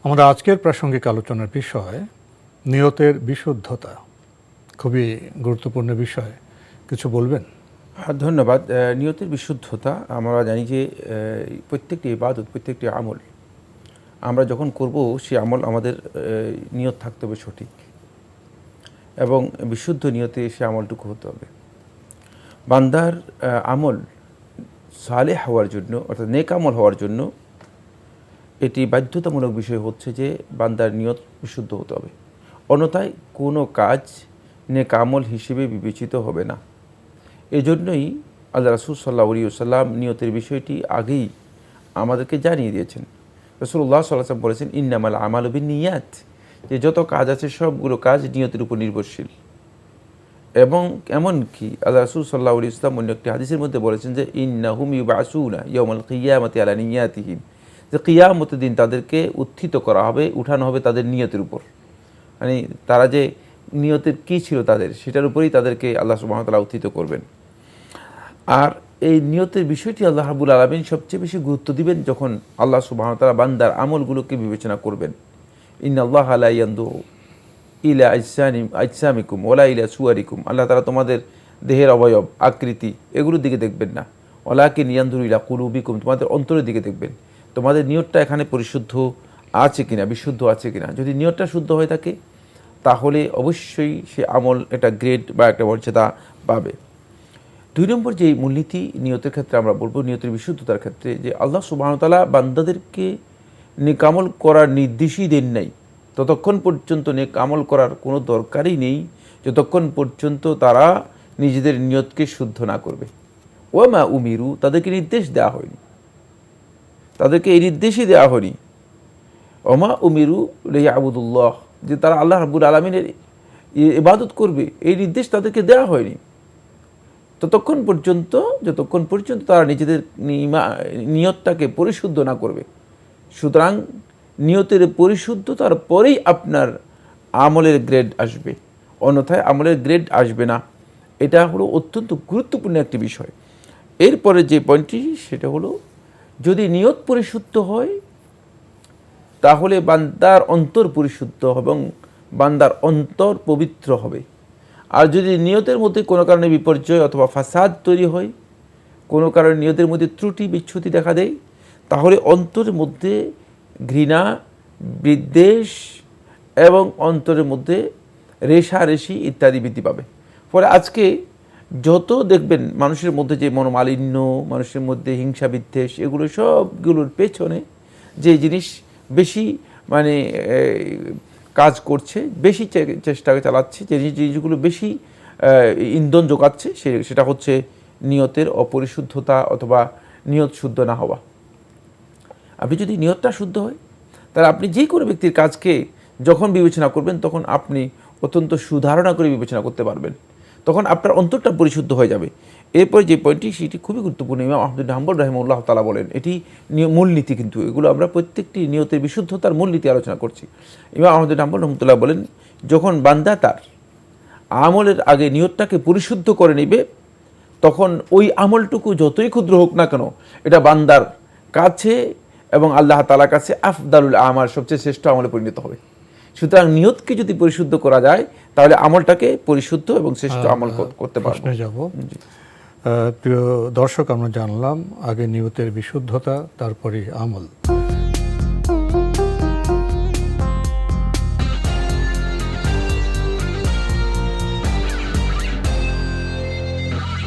আমাদের আজকের প্রাসঙ্গিক আলোচনার বিষয় নিয়তের বিশুদ্ধতা। খুবই গুরুত্বপূর্ণ বিষয়, কিছু বলবেন? ধন্যবাদ। নিয়তের বিশুদ্ধতা, আমরা জানি যে প্রত্যেকটি ইবাদত, প্রত্যেকটি আমল আমরা যখন করব সেই আমল আমাদের নিয়ত থাকতে হবে সঠিক এবং বিশুদ্ধ নিয়তে সে আমলটুকু হতে হবে। বান্দার আমল সালেহ হওয়ার জন্য, অর্থাৎ নেক আমল হওয়ার জন্য এটি বাধ্যতামূলক বিষয় হচ্ছে যে বান্দার নিয়ত বিশুদ্ধ হতে হবে, অন্যথায় কোনো কাজ নেক আমল হিসেবে বিবেচিত হবে না। এজন্যই আল্লাহ রাসূল সাল্লাল্লাহু আলাইহি ওয়াসাল্লাম নিয়তের বিষয়টি আগেই আমাদেরকে জানিয়ে দিয়েছেন। রাসূলুল্লাহ সাল্লাল্লাহু আলাইহি ওয়াসাল্লাম বলেছেন, ইন্নামাল আমালু বিন্নিয়াত, যে যত কাজ আছে সবগুলো কাজ নিয়তের উপর নির্ভরশীল। এবং এমনকি আল্লাহ রাসূল সাল্লাল্লাহু আলাইহি ওয়াসাল্লাম অন্য একটি হাদিসের মধ্যে বলেছেন যে ইন্নাহুম ইউবআসুনা ইয়াওমাল কিয়ামাতি আলা নিয়াতিহিম, যে কিয়ামতের দিন তাদেরকে উত্থিত করা হবে, উঠানো হবে তাদের নিয়তের উপর। মানে তারা যে নিয়তের কী ছিল তাদের, সেটার উপরেই তাদেরকে আল্লাহ সুবহানাহু ওয়া তাআলা উত্থিত করবেন। আর এই নিয়তের বিষয়টি আল্লাহ রাব্বুল আলামিন সবচেয়ে বেশি গুরুত্ব দিবেন যখন আল্লাহ সুবহানাহু ওয়া তাআলা বান্দার আমলগুলোকে বিবেচনা করবেন। ইন্নাল্লাহা লা ইয়ানদুরু ইলা আজসামিকুম ওয়ালা ইলা সুওয়ারিকুম, আল্লাহ তাআলা তোমাদের দেহের অবয়ব, আকৃতি এগুলোর দিকে দেখবেন না। ওয়ালাকিন ইয়ানদুরু ইলা কুলুবিকুম, তোমাদের অন্তরের দিকে দেখবেন, তোমাদের নিয়তটা এখানে পরিশুদ্ধ আছে কিনা, বিশুদ্ধ আছে কিনা। যদি নিয়তটা শুদ্ধ হয়ে থাকে তাহলে অবশ্যই সে আমল একটা গ্রেড বা একটা মর্যাদা পাবে। 2 নম্বর যে মূলনীতি নিয়তের ক্ষেত্রে আমরা বলবো, নিয়তের বিশুদ্ধতার ক্ষেত্রে, যে আল্লাহ সুবহানাহু ওয়া তাআলা বান্দাদেরকে নেক আমল করার নির্দেশই দেন নাই। ততক্ষণ পর্যন্ত নেক আমল করার কোনো দরকারই নেই যতক্ষণ পর্যন্ত তারা নিজেদের নিয়তকে শুদ্ধ না করবে। ওয়ামা উমিরু, তাদেরকে নির্দেশ দেওয়া হয়নি, তাদেরকে এই নির্দেশই দেওয়া হয়নি ওমা উমিরু লিয়াবুদুল্লাহ, যে তারা আল্লাহ রাব্বুল আলামিনের ইবাদত করবে, এই নির্দেশ তাদেরকে দেওয়া হয়নি ততক্ষণ পর্যন্ত যতক্ষণ পর্যন্ত তারা নিজেদের নিয়তটাকে পরিশুদ্ধ না করবে। সুতরাং নিয়তের পরিশুদ্ধতার পরেই আপনার আমলের গ্রেড আসবে, অন্যথায় আমলের গ্রেড আসবে না। এটা হলো অত্যন্ত গুরুত্বপূর্ণ একটি বিষয়। এরপরে যে পয়েন্টটি সেটা হলো, যদি নিয়ত পরিশুদ্ধ হয় তাহলে বান্দার অন্তর পরিশুদ্ধ এবং বান্দার অন্তর পবিত্র হবে। আর যদি নিয়তের মধ্যে কোনো কারণে বিপর্যয় অথবা ফাসাদ তৈরি হয়, কোনো কারণে নিয়তের মধ্যে ত্রুটি বিচ্যুতি দেখা দেয়, তাহলে অন্তরের মধ্যে ঘৃণা, বিদ্বেষ এবং অন্তরের মধ্যে রেষারেষি ইত্যাদি বৃদ্ধি পাবে। ফলে আজকে যত দেখবেন মানুষের মধ্যে যে মনোমালিন্য, মানুষের মধ্যে হিংসা বিদ্বেষ, এগুলো সবগুলোর পেছনে যে জিনিস বেশি কাজ করছে, বেশি চেষ্টা চালাচ্ছে, যে জিনিসগুলো বেশি ইন্ধন যোগাচ্ছে, সেটা হচ্ছে নিয়তের অপরিশুদ্ধতা অথবা নিয়ত শুদ্ধ না হওয়া। আপনি যদি নিয়তটা শুদ্ধ হয় তাহলে আপনি যে কোনো ব্যক্তির কাজকে যখন বিবেচনা করবেন তখন আপনি অত্যন্ত সুধারণা করে বিবেচনা করতে পারবেন, তখন আপনার অন্তরটা পরিশুদ্ধ হয়ে যাবে। এরপর যে পয়েন্টটি সেটি খুবই গুরুত্বপূর্ণ, ইমাম আহমদ বিন হাম্বল রাহিমাহুল্লাহ তাআলা বলেন, এটি মূলনীতি, কিন্তু এগুলো আমরা প্রত্যেকটি নিয়তের বিশুদ্ধতার মূলনীতি আলোচনা করছি। ইমাম আহমদ বিন হাম্বল রহমতুল্লাহ বলেন, যখন বান্দা তার আমলের আগে নিয়তটাকে পরিশুদ্ধ করে নেবে তখন ওই আমলটুকু যতই ক্ষুদ্র হোক না কেন এটা বান্দার কাছে এবং আল্লাহ তাআলার কাছে আফদালুল আমাল, সবচেয়ে শ্রেষ্ঠ আমলে পরিণত হবে। সুতরাং নিয়তকে যদি পরিশুদ্ধ করা যায় তাহলে আমলটাকে পরিশুদ্ধ এবং শ্রেষ্ঠ আমল করতে পারবো। যাব প্রিয় দর্শক, আমরা জানলাম আগে নিয়তের বিশুদ্ধতা, তারপরে আমল।